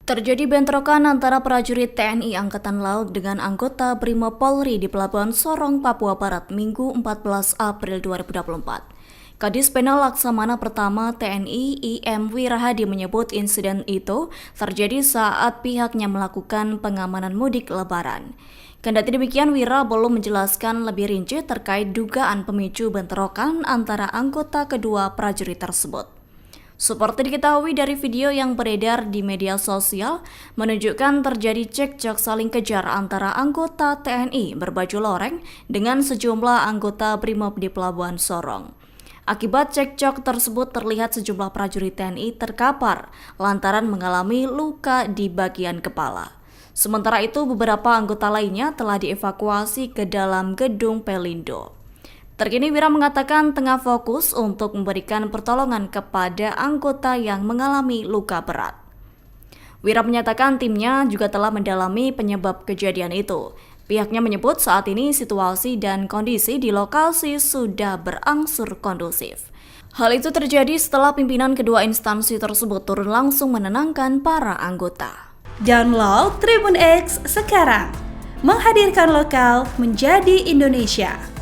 Terjadi bentrokan antara prajurit TNI Angkatan Laut dengan anggota Brimob Polri di Pelabuhan Sorong, Papua Barat, Minggu 14 April 2024. Kadis Penal Laksamana Pertama TNI IM Wirahadi menyebut insiden itu terjadi saat pihaknya melakukan pengamanan mudik Lebaran. Kendati demikian, Wira belum menjelaskan lebih rinci terkait dugaan pemicu bentrokan antara anggota kedua prajurit tersebut. Seperti diketahui dari video yang beredar di media sosial, menunjukkan terjadi cekcok saling kejar antara anggota TNI berbaju loreng dengan sejumlah anggota Brimob di Pelabuhan Sorong. Akibat cekcok tersebut terlihat sejumlah prajurit TNI terkapar lantaran mengalami luka di bagian kepala. Sementara itu, beberapa anggota lainnya telah dievakuasi ke dalam gedung Pelindo. Terkini Wira mengatakan tengah fokus untuk memberikan pertolongan kepada anggota yang mengalami luka berat. Wira menyatakan timnya juga telah mendalami penyebab kejadian itu. Pihaknya menyebut saat ini situasi dan kondisi di lokasi sudah berangsur kondusif. Hal itu terjadi setelah pimpinan kedua instansi tersebut turun langsung menenangkan para anggota. Download Tribun X sekarang, menghadirkan lokal menjadi Indonesia.